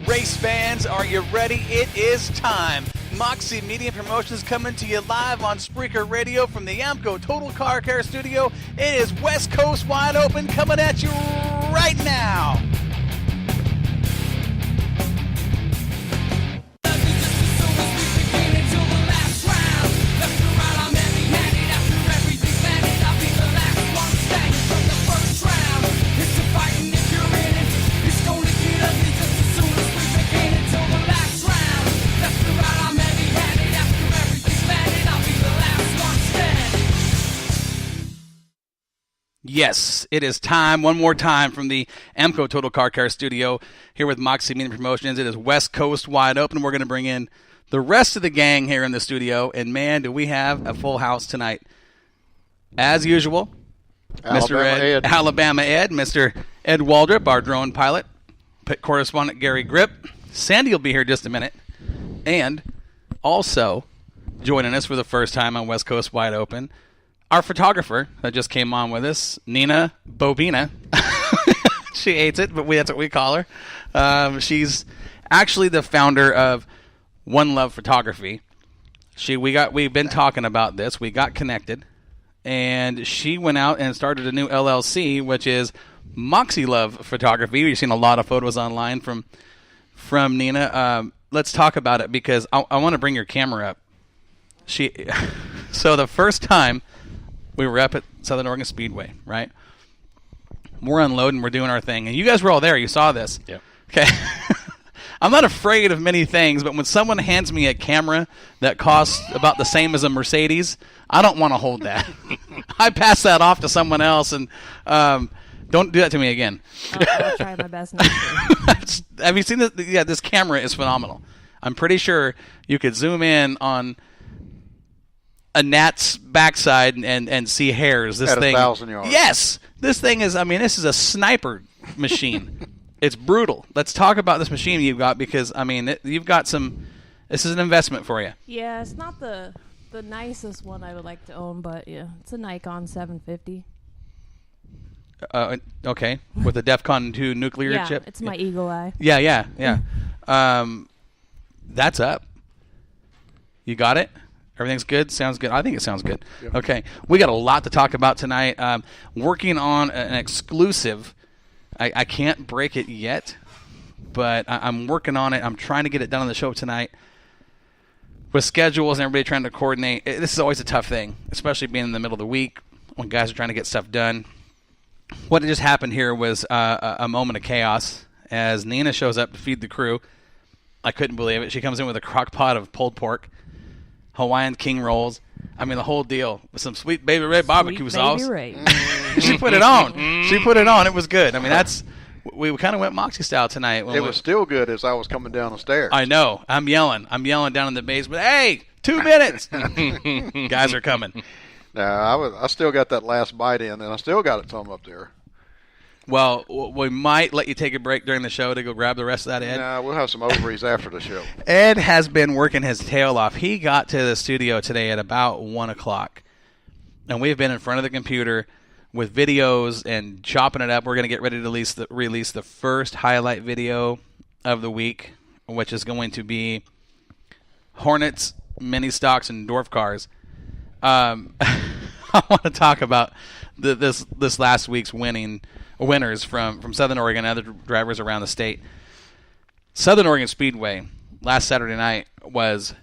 Race fans, are you ready? It is time. Moxie Media Promotions coming to you live on Spreaker Radio from the AAMCO Total Car Care Studio. It is West Coast Wide Open coming at you right now. Yes, it is time. One more time from the AAMCO Total Car Care Studio here with Moxie Media Promotions. It is West Coast Wide Open. We're going to bring in the rest of the gang here in the studio. And, man, do we have a full house tonight. As usual, Alabama Ed, Mr. Ed Waldrop, our drone pilot, pit correspondent Gary Grip. Sandy will be here just a minute. And also joining us for the first time on West Coast Wide Open, our photographer that just came on with us, Nina Bobina. She hates it, but that's what we call her. She's actually the founder of One Love Photography. We've been talking about this. We got connected, and she went out and started a new LLC, which is Moxie Love Photography. We've seen a lot of photos online from Nina. Let's talk about it because I want to bring your camera up. So the first time we were up at Southern Oregon Speedway, right? We're unloading, we're doing our thing. And you guys were all there. You saw this. Yep. Okay. I'm not afraid of many things, but when someone hands me a camera that costs about the same as a Mercedes, I don't want to hold that. I pass that off to someone else, and don't do that to me again. I'll try my best not to. Have you seen this? Yeah, this camera is phenomenal. I'm pretty sure you could zoom in on a gnat's backside and see hairs. This at thing, 1,000 yards. Yes, this thing is. I mean, this is a sniper machine. It's brutal. Let's talk about this machine you've got because I mean, you've got some. This is an investment for you. Yeah, it's not the nicest one I would like to own, but yeah, it's a Nikon 750. Okay, with the DEFCON 2 nuclear yeah, chip. it's my Eagle Eye. Yeah. That's up. You got it. Everything's good? Sounds good? I think it sounds good. Yep. Okay. We got a lot to talk about tonight. Working on an exclusive. I can't break it yet, but I'm working on it. I'm trying to get it done on the show tonight. With schedules and everybody trying to coordinate, this is always a tough thing, especially being in the middle of the week when guys are trying to get stuff done. What just happened here was a moment of chaos as Nina shows up to feed the crew. I couldn't believe it. She comes in with a crock pot of pulled pork, Hawaiian king rolls. I mean, the whole deal with some sweet Baby Ray barbecue sauce. She put it on. It was good. I mean, we kind of went Moxie style tonight. It was still good as I was coming down the stairs. I know. I'm yelling down in the basement. Hey, 2 minutes. Guys are coming. No, I still got that last bite in, and I still got it some up there. Well, we might let you take a break during the show to go grab the rest of that, Ed. No, we'll have some ovaries after the show. Ed has been working his tail off. He got to the studio today at about 1 o'clock, and we've been in front of the computer with videos and chopping it up. We're going to get ready to release the first highlight video of the week, which is going to be Hornets, mini stocks, and dwarf cars. I want to talk about this last week's winners from Southern Oregon and other drivers around the state. Southern Oregon Speedway last Saturday night was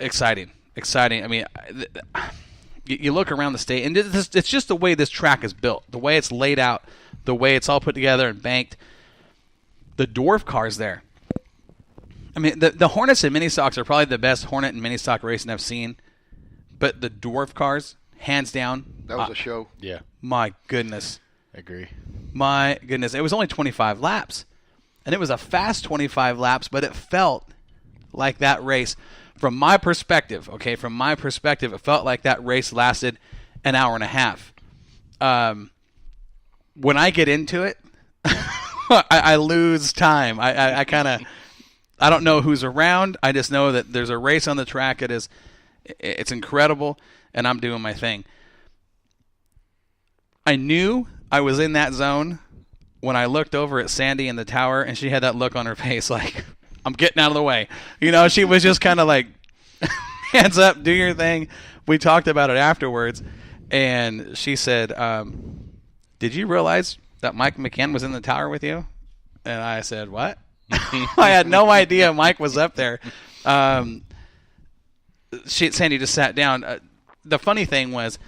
exciting. I mean, you look around the state, and it's just the way this track is built, the way it's laid out, the way it's all put together and banked. The dwarf cars there. I mean, the Hornets and mini stocks are probably the best Hornet and mini stock racing I've seen, but the dwarf cars, hands down. That was a show. Yeah. My goodness. I agree. My goodness. It was only 25 laps, and it was a fast 25 laps, but it felt like that race, from my perspective, it felt like that race lasted an hour and a half. When I get into it, I lose time. I kind of... I don't know who's around. I just know that there's a race on the track. It's incredible, and I'm doing my thing. I knew I was in that zone when I looked over at Sandy in the tower, and she had that look on her face like, I'm getting out of the way. You know, she was just kind of like, hands up, do your thing. We talked about it afterwards, and she said, did you realize that Mike McCann was in the tower with you? And I said, what? I had no idea Mike was up there. Sandy just sat down. The funny thing was,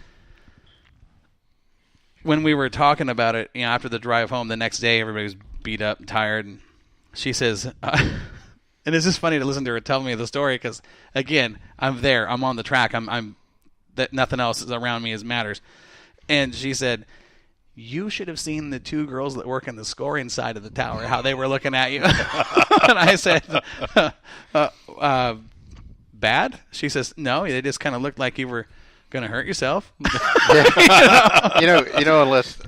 when we were talking about it, you know, after the drive home the next day, everybody was beat up and tired. And she says, and it's just funny to listen to her tell me the story because, again, I'm there. I'm on the track. I'm that nothing else is around me matters. And she said, you should have seen the two girls that work in the scoring side of the tower, how they were looking at you. And I said, bad? She says, no, they just kind of looked like you were going to hurt yourself. you know, unless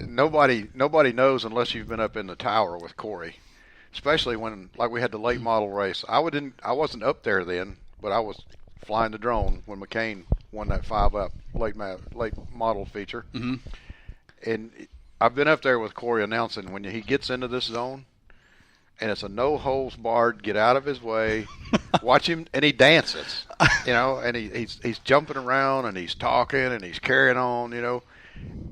nobody knows unless you've been up in the tower with Corey, especially when, like, we had the late model race. I wasn't up there then, but I was flying the drone when McCain won that 5-up late model feature. Mm-hmm. And I've been up there with Corey announcing when he gets into this zone, and it's a no holds barred, get out of his way, watch him, and he dances, you know, and he's jumping around and he's talking and he's carrying on, you know,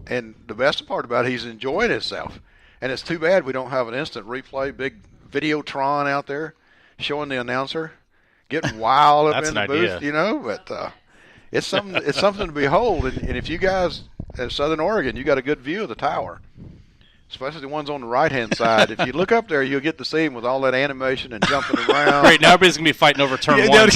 and the best part about it, he's enjoying himself. And it's too bad we don't have an instant replay, big Videotron out there showing the announcer getting wild up in the booth, you know, but it's something to behold. And if you guys at Southern Oregon, you got a good view of the tower, especially the ones on the right-hand side. If you look up there, you'll get to see them with all that animation and jumping around. Right, now everybody's going to be fighting over turn one.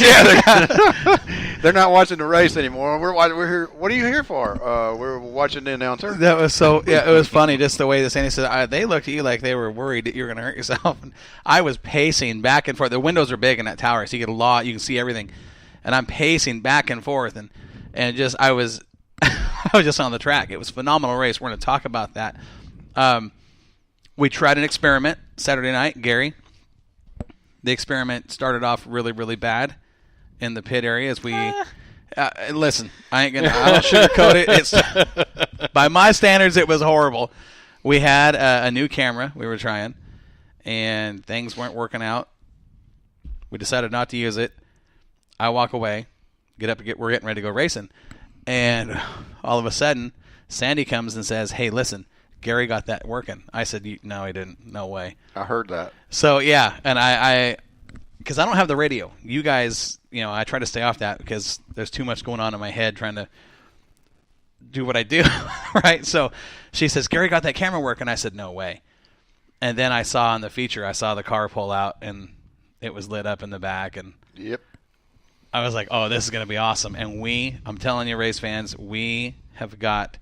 They're not watching the race anymore. We're here. What are you here for? We're watching the announcer. That was so, yeah, it was funny just the way that Sandy said, they looked at you like they were worried that you were going to hurt yourself. And I was pacing back and forth. The windows are big in that tower, so you get a lot. You can see everything. And I'm pacing back and forth. And just, I was just on the track. It was a phenomenal race. We're going to talk about that. We tried an experiment Saturday night, Gary. The experiment started off really, really bad in the pit area as we listen, I don't sugarcoat it. It's by my standards, it was horrible. We had a new camera we were trying, and things weren't working out. We decided not to use it. I walk away, we're getting ready to go racing, and all of a sudden, Sandy comes and says, "Hey, listen, Gary got that working." I said, "No, he didn't. No way." I heard that. So yeah, and because I don't have the radio. You guys, you know, I try to stay off that because there's too much going on in my head trying to do what I do, right? So she says, "Gary got that camera working." I said, "No way." And then I saw on the feature, I saw the car pull out and it was lit up in the back, and yep. I was like, "Oh, this is going to be awesome." And I'm telling you, race fans, we have got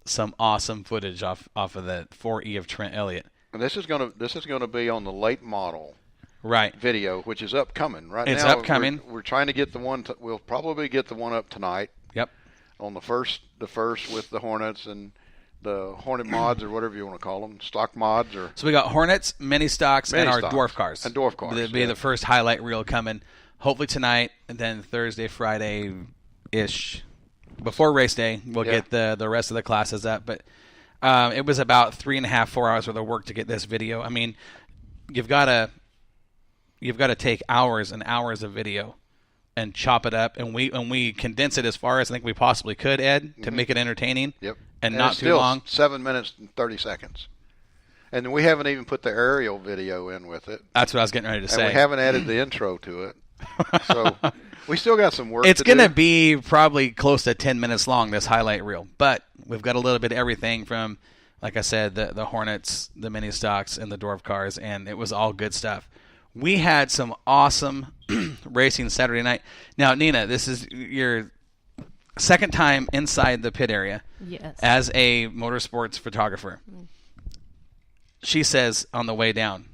some awesome footage off of the 4E of Trent Elliott. And this is gonna be on the late model right video, which is upcoming right now. It's upcoming. We're trying to get the one. We'll probably get the one up tonight. Yep. On the first with the Hornets and the Hornet mods or whatever you want to call them, stock mods or. So we got Hornets, mini stocks, and our dwarf cars. And dwarf cars. It'll be the first highlight reel coming, hopefully tonight, and then Thursday, Friday-ish. Before race day, we'll get the rest of the classes up. But it was about 3.5, 4 hours worth of work to get this video. I mean, you've got to take hours and hours of video and chop it up, and we condense it as far as I think we possibly could, Ed, to make it entertaining. Yep. And not too long. 7 minutes and 30 seconds. And we haven't even put the aerial video in with it. That's what I was getting ready to say. And we haven't added the intro to it. So we still got some work it's to do. It's going to be probably close to 10 minutes long, this highlight reel. But we've got a little bit of everything from, like I said, the Hornets, the mini stocks, and the dwarf cars, and it was all good stuff. We had some awesome racing Saturday night. Now, Nina, this is your second time inside the pit area as a motorsports photographer. She says on the way down,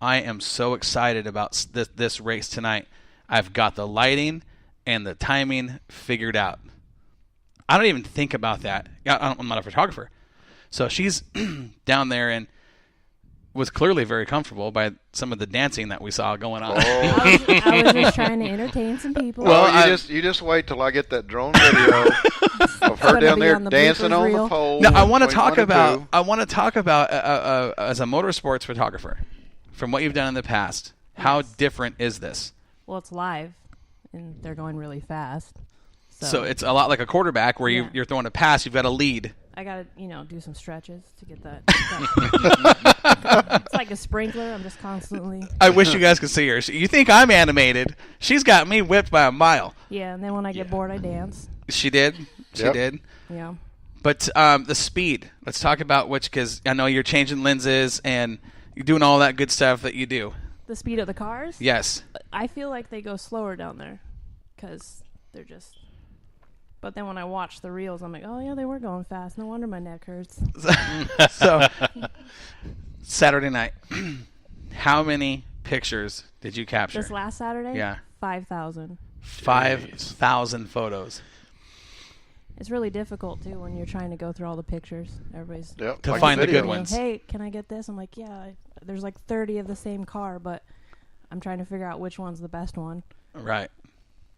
"I am so excited about this race tonight. I've got the lighting and the timing figured out." I don't even think about that. I'm not a photographer. So she's down there and was clearly very comfortable by some of the dancing that we saw going on. I was just trying to entertain some people. Well, you just wait till I get that drone video of her Gonna down be there on the dancing bloopers on reel. the pole. Now, I want to between talk 1 and about. 2. I want to talk about as a motorsports photographer, from what you've done in the past. How different is this? Well, it's live, and they're going really fast. So it's a lot like a quarterback where Yeah. you're throwing a pass. You've got a lead. I gotta, do some stretches to get that. It's like a sprinkler. I'm just constantly. I wish you guys could see her. You think I'm animated? She's got me whipped by a mile. Yeah, and then when I get bored, I dance. She did. She Yep. did. Yeah. But the speed. Let's talk about because I know you're changing lenses and you're doing all that good stuff that you do. The speed of the cars. Yes. I feel like they go slower down there, because they're just. But then when I watch the reels, I'm like, oh yeah, they were going fast. No wonder my neck hurts. So Saturday night, how many pictures did you capture? This last Saturday. Yeah. 5,000. 5,000 photos. It's really difficult too when you're trying to go through all the pictures. Everybody's Yep, To like find the video. good ones. Hey, can I get this? I'm like, yeah. There's like 30 of the same car, but I'm trying to figure out which one's the best one. Right.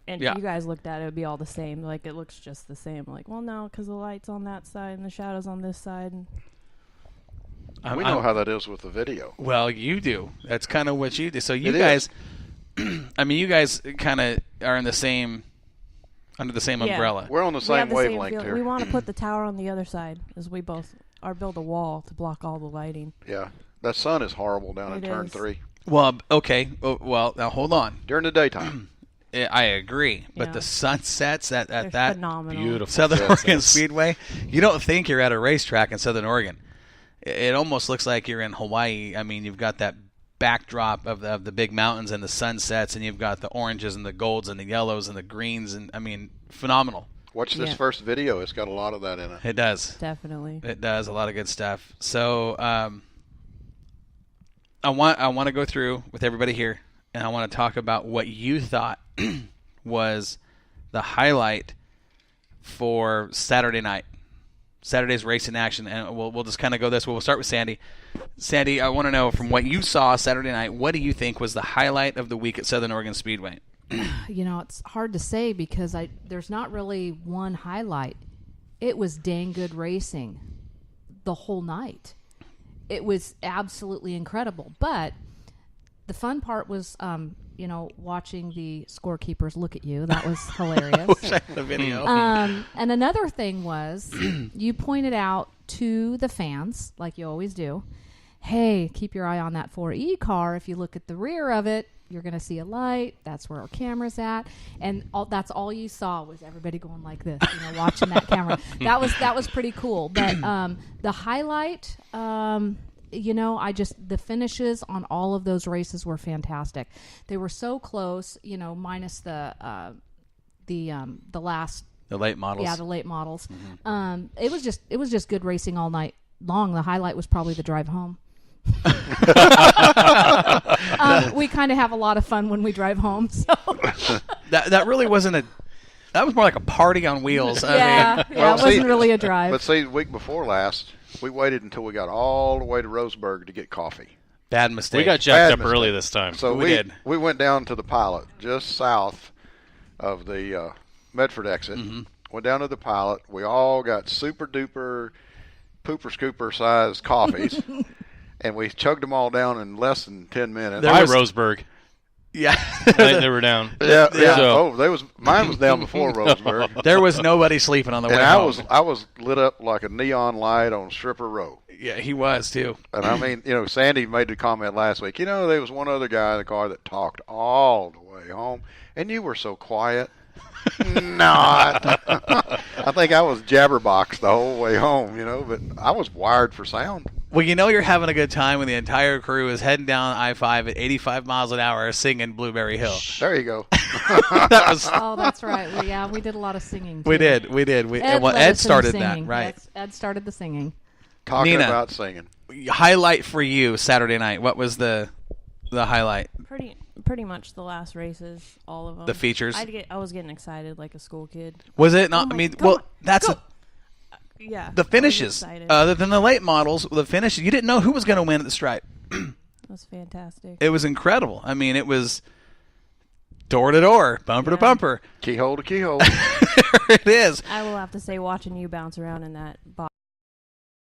And Yeah. if you guys looked at it, it would be all the same. Like, it looks just the same. Like, well, no, because the light's on that side and the shadow's on this side. And We know how that is with the video. Well, you do. That's kind of what you do. So you It guys, I mean, you guys kind of are in the same, under the same Yeah. umbrella. We're on the we same have the same wavelength feel. here. We want to put the tower on the other side, as we both are build a wall to block all the lighting. Yeah, that sun is horrible down in It turn is. 3 Well, okay. Well, now hold on. during the daytime. I agree, but Yeah. the sunsets at They're that phenomenal. Beautiful. Southern sunsets. Oregon Speedway, you don't think you're at a racetrack in Southern Oregon. It almost looks like you're in Hawaii. I mean, you've got that backdrop of the big mountains and the sunsets, and you've got the oranges and the golds and the yellows and the greens, and I mean, phenomenal. Watch this Yeah. first video. It's got a lot of that in it. It does. Definitely. It does a lot of good stuff. So I want to go through with everybody here, and I want to talk about what you thought was the highlight for Saturday night, Saturday's race in action, and we'll just kind of go this way. We'll start with Sandy. Sandy, I want to know from what you saw Saturday night, what do you think was the highlight of the week at Southern Oregon Speedway? It's hard to say because there's not really one highlight. It was dang good racing the whole night. It was absolutely incredible. But the fun part was, watching the scorekeepers look at you. That was hilarious. Wish I had a video. And another thing was, you pointed out to the fans, like you always do, hey, keep your eye on that 4E car. If you look at the rear of it, you're going to see a light. That's where our camera's at. And that's all you saw was everybody going like this, watching that camera. That was pretty cool. But the highlight, the finishes on all of those races were fantastic. They were so close, minus the last. The late models. Yeah, the late models. It was just good racing all night long. The highlight was probably the drive home. We kind of have a lot of fun when we drive home. So That really wasn't that was more like a party on wheels. it Well, wasn't really a drive. But see, the week before last, we waited until we got all the way to Roseburg to get coffee. Bad mistake. We got jacked up Bad early mistake. this time. So We did. we went down to the Pilot, just south of the Medford exit. Went down to the Pilot. We all got super duper, pooper scooper sized coffees, and we chugged them all down in less than 10 minutes. By Roseburg. Yeah. They were down. Yeah. So- Oh, mine was down before Roseburg. There was nobody sleeping on the way And home. I was lit up like a neon light on Stripper Row. Yeah, he was too. And I mean, Sandy made the comment last week. There was one other guy in the car that talked all the way home, and you were so quiet. Not. I think I was jabberboxed the whole way home, but I was wired for sound. Well, you're having a good time when the entire crew is heading down I-5 at 85 miles an hour singing Blueberry Hill. There you go. That was Oh, that's right. We did a lot of singing. we too. did. Ed led Ed us in started singing. that, right? Yes, Ed started the singing. Talking Nina. about singing. Highlight for you Saturday night. What was the highlight? Pretty much the last races, all of them. The features? I was getting excited like a school kid. Was it not? Oh I my- mean, come well, on, that's go. Yeah. the I was finishes. excited. Other than the late models, the finishes. You didn't know who was going to win at the stripe. It was fantastic. It was incredible. I mean, it was door to door, bumper to bumper. Keyhole to keyhole. There it is. I will have to say, watching you bounce around in that box